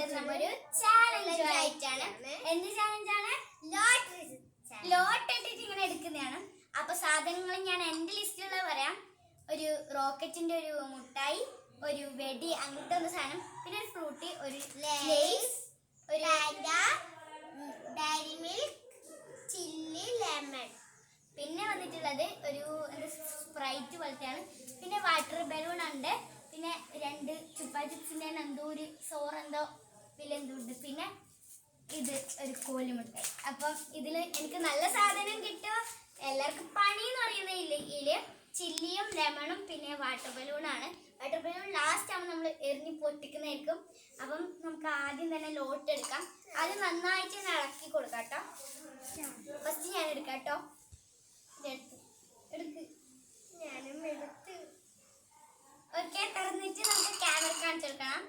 ഒരു ചാലഞ്ച് ആയിട്ടാണ്. എന്ത് ചാലഞ്ചാണ്? ലോട്ട് ഇട്ടിട്ട് ഇങ്ങനെ എടുക്കുന്നതാണ്. അപ്പൊ സാധനങ്ങൾ ഞാൻ എന്റെ ലിസ്റ്റിലുള്ള പറയാം. ഒരു റോക്കറ്റിന്റെ ഒരു മുട്ടായി, ഒരു വെടി, അങ്ങനത്തെ ഒരു സാധനം, പിന്നെ ഒരു ഫ്രൂട്ടി, ഒരു ലേസ്, ഒരു ഡയറി മിൽക്ക്, ചില്ലി, ലെമൺ. പിന്നെ വന്നിട്ടുള്ളത് ഒരു സ്പ്രൈറ്റ് പോലത്തെയാണ്. പിന്നെ വാട്ടർ ബലൂൺ ഉണ്ട്. പിന്നെ 2 ചുപ്പാ ചിപ്സിന്റെ എന്തോ ഒരു സോറെന്തോ വിലെന്തോ ഉണ്ട്. പിന്നെ ഇത് ഒരു കോലുമുട്ടായി. അപ്പം ഇതിൽ എനിക്ക് നല്ല സാധനം കിട്ടും. എല്ലാവർക്കും പണി എന്ന് പറയുന്നത് ഇതില് ചില്ലിയും ലെമണും പിന്നെ വാട്ടർ ബലൂണാണ്. വാട്ടർ ബലൂൺ ലാസ്റ്റ് ആവുമ്പോൾ നമ്മൾ എറിഞ്ഞ് പൊട്ടിക്കുന്നതായിരിക്കും. അപ്പം നമുക്ക് ആദ്യം തന്നെ ലോട്ട് എടുക്കാം. അത് നന്നായിട്ട് ഇളക്കി കൊടുക്കാം കേട്ടോ. ഫസ്റ്റ് ഞാൻ എടുക്കാം കേട്ടോ. ഞാനും എടുത്ത് ഓക്കെ. തുറന്നിട്ട് നമുക്ക് ക്യാമറ കാണിച്ചു കൊടുക്കണം.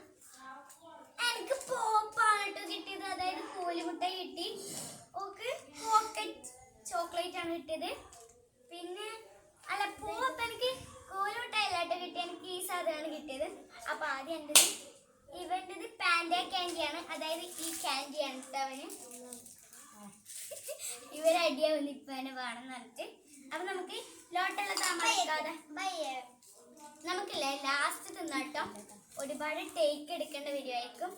എനിക്ക് പോപ്പാണ് കേട്ടോ കിട്ടിയത്. അതായത് കോലുമുട്ടായി കിട്ടി. ഓക്കെ, പോക്കറ്റ് ചോക്ലേറ്റ് ആണ് കിട്ടിയത്. പിന്നെ അല്ല, പോപ്പ് എനിക്ക് കോലുമുട്ടായില്ലാട്ടോ കിട്ടിയത്. എനിക്ക് ഈ സാധനമാണ് കിട്ടിയത്. അപ്പൊ ആദ്യം എൻ്റെത് ഇവൻ്റെത് പാൻഡ ക്യാൻഡിയാണ്. അതായത് ഈ ക്യാൻഡിയാണ് കേട്ടോ അവന്. ഇവരടിയാവുന്നു ഇപ്പൊ അവനെ വേണമെന്ന് പറഞ്ഞിട്ട്. അപ്പൊ നമുക്ക് ലോട്ടുള്ള താമസിക്കാതെ നമുക്കില്ലേ ലാസ്റ്റ് തിന്നാട്ടോ. ഒരുപാട് ടേക്ക് എടുക്കേണ്ട വരുമായിരിക്കും.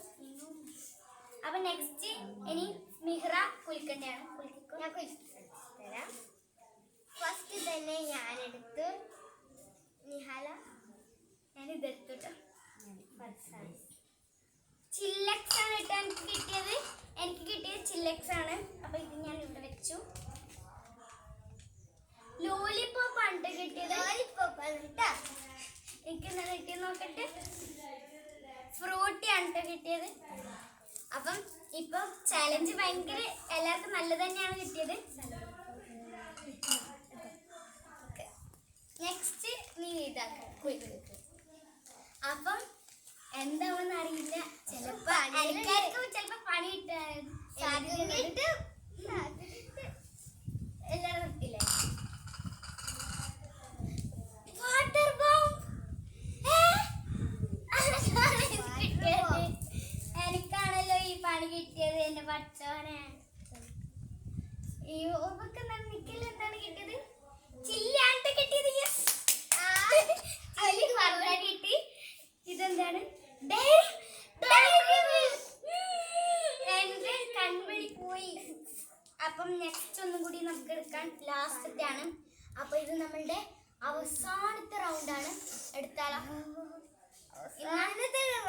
അപ്പൊ നെക്സ്റ്റ് ഇനി മിഹ്റ കുളിക്കേണ്ടതാണ്. ഞാൻ കുളിത്തരാം. ഫസ്റ്റ് തന്നെ ഞാനെടുത്ത് നിഹാല ഞാൻ ഇതെടുത്തു കേട്ടോ. ചില്ലക്സ് ആണ് കേട്ടോ എനിക്ക് കിട്ടിയത്. ചില്ലക്സ് ആണ്. അപ്പൊ ഇത് ഞാൻ ഇവിടെ വെച്ചു. ലോലിപോപ്പ് ആണ് കിട്ടിയത്. എനിക്ക് എന്താ കിട്ടിയത് നോക്കട്ടെ. ഫ്രൂട്ടി ആണ് കിട്ടിയത്. അപ്പം ഇപ്പൊ ചാലഞ്ച് ഭയങ്കര എല്ലാവർക്കും നല്ലത് തന്നെയാണ് കിട്ടിയത്. നെക്സ്റ്റ് നീ ഇതാക്കാം. അപ്പം എന്താണെന്ന് അറിയില്ല. ചിലപ്പോ ചിലപ്പോ പണി കിട്ടാൻ സാധ്യത. എല്ലാവരും നിർത്തില്ലേ? വാട്ടർ ബോംബ് എനിക്കാണല്ലോ ഈ പണി കിട്ടിയത്. എന്റെ പച്ചോനെ ഈ നിക്കല് എന്താണ് കിട്ടിയത്? ചില്ലിയാണ് കിട്ടിയത്. കിട്ടി. ഇതെന്താണ്? എന്റെ കൺമണി പോയി. അപ്പം നെക്സ്റ്റ് ഒന്നും കൂടി നമുക്ക് എടുക്കാൻ. ലാസ്റ്റത്തെ ആണ്. അപ്പൊ ഇത് നമ്മളുടെ അവസാനത്തെ റൗണ്ടാണ്. എടുത്താലോ?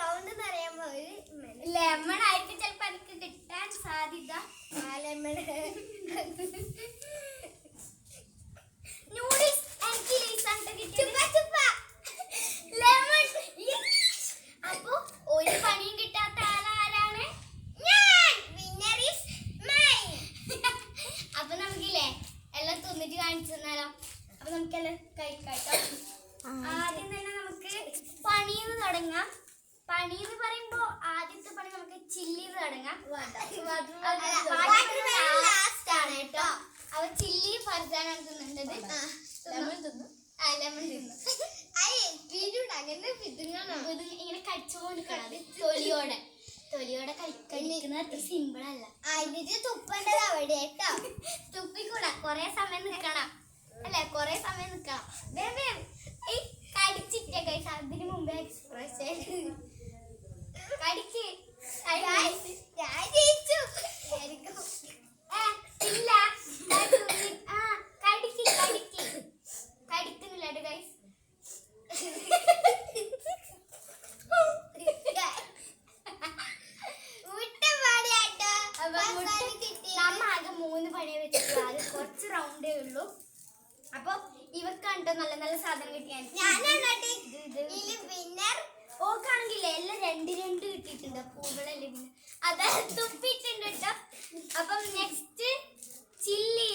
റൗണ്ട് എന്ന് പറയുമ്പോ ലെമൺ ആയിരിക്കും ചിലപ്പോ എനിക്ക് കിട്ടാൻ സാധ്യത. നൂഡിൽസ് എനിക്ക് ലേസാണ് കിട്ടിയത്. ലെമൺ. അപ്പൊ ഒരു പണിയും കിട്ടാത്ത ആളാരാണ്? അപ്പൊ നമുക്കില്ലേ എല്ലാം തിന്നിട്ട് കാണിച്ചു തന്നാലോ? അപ്പൊ നമുക്കെല്ലാം കഴിക്കാട്ടോ. ആദ്യം തന്നെ നമുക്ക് പണിന്ന് തുടങ്ങാം. പണി എന്ന് പറയുമ്പോ ആദ്യത്തെ പണി നമുക്ക് ചില്ലിന്ന് തുടങ്ങാം. ലാസ്റ്റ് ആണ് കേട്ടോ. അപ്പൊ ചില്ലി ഫർജാനാണ് തിന്നേണ്ടത്. ലെമൺ തിന്നു. ഇങ്ങനെ കടിച്ചോണ്ടിരിക്കണം. തൊലിയോടെ കഴിക്കുന്നത് അത്ര സിമ്പിൾ അല്ല. തുപ്പേണ്ടത് അവിടെ കേട്ടോ. തുപ്പിക്കൂടാ, കൊറേ സമയം നിക്കണം അല്ലെ? കൊറേ സമയം നിക്കണം. കടിച്ചിട്ടേ കഴിച്ച അതിന് മുമ്പേ എക്സ്പ്രസ് കടിക്ക്. ഇല്ല കടിക്കുന്നില്ല ഗൈസ്. നമ്മ ആകെ 3 പണിയെ വെച്ചിട്ടുള്ളൂ. അത് കുറച്ച് റൗണ്ടേ ഉള്ളൂ. അപ്പൊ ഇവർക്കാണ്ടോ നല്ല നല്ല സാധനം കിട്ടിയാൽ ഓക്കാണെങ്കിലേ എല്ലാം 2 കിട്ടിയിട്ടുണ്ട്. പൂകളല്ലേ പിന്നെ അത് തുപ്പിട്ടുണ്ട് കേട്ടോ. അപ്പം നെക്സ്റ്റ് ചില്ലി.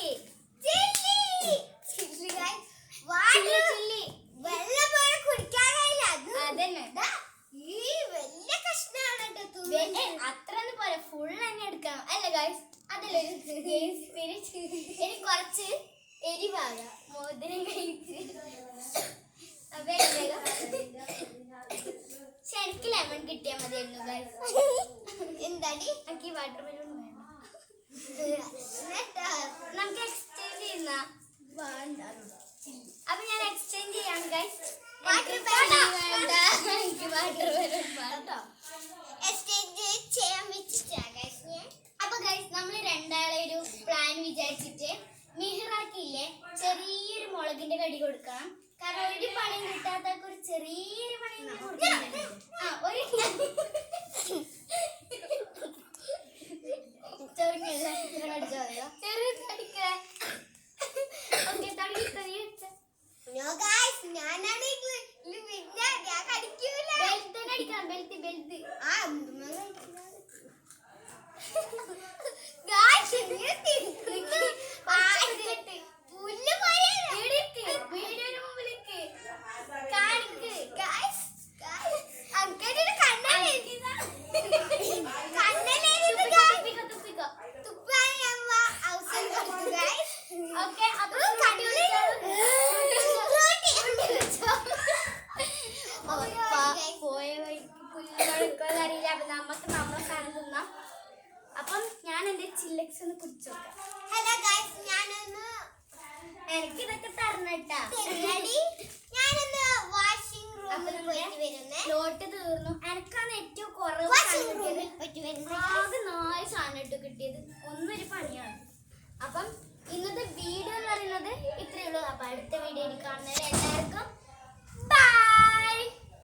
അത്രന്ന് പോലെ ഫുൾ തന്നെ എടുക്കണം അല്ലേ ഗൈസ്? അതല്ലേ എനിക്ക് കുറച്ച് എരിവാകാം. മോതിരം കഴിച്ച് ശരിക്കും ലെമൺ കിട്ടിയാൽ മതിയായിരുന്നു ഗൈസ്. എന്താടി എനിക്ക് വാട്ടർ ബലൂൺ വേണം. നമുക്ക് എക്സ്ചേഞ്ച് ചെയ്യുന്ന അപ്പൊ ഞാൻ എക്സ്ചേഞ്ച് ചെയ്യാം ഗൈസ്. എക്സ്ചേഞ്ച് ചെയ്യാൻ വെച്ചിട്ടാ ഗൈസ്. അപ്പൊ ഗൈസ് നമ്മൾ രണ്ടാളെ ഒരു പ്ലാൻ വിചാരിച്ചിട്ട് മിഹിറാക്കില്ലേ ചെറിയൊരു മുളകിന്റെ കടി കൊടുക്കണം. കാരണം ഒരു പണിയും കിട്ടാത്ത ഒരു ചെറിയൊരു പണി കൊടുക്കണം. ഒരു അപ്പം ഞാൻ എന്റെ ചില്ലക്സ് ഒന്ന് കുടിച്ചു നോക്കാം. ഹലോ ഗൈസ്, ഞാനൊന്ന് എനിക്ക് ഇതൊക്കെ തരണട്ടാ. ഞാനൊന്ന് വാഷിംഗ് റൂമിൽ പോയിട്ട് വരുന്നേ. ലോട്ട് തീർന്നു. എനിക്കാണ് ഏറ്റവും കുറവ് ആകെ 4 സാധനം ഇട്ട് കിട്ടിയത്. ഒന്നൊരു പണിയാണ്. അപ്പം ഇന്നത്തെ വീഡിയോ എന്ന് പറയുന്നത് ഇത്രയേ ഉള്ളൂ. അപ്പൊ അടുത്ത വീഡിയോയിൽ കാണുന്നവരെ എല്ലാവർക്കും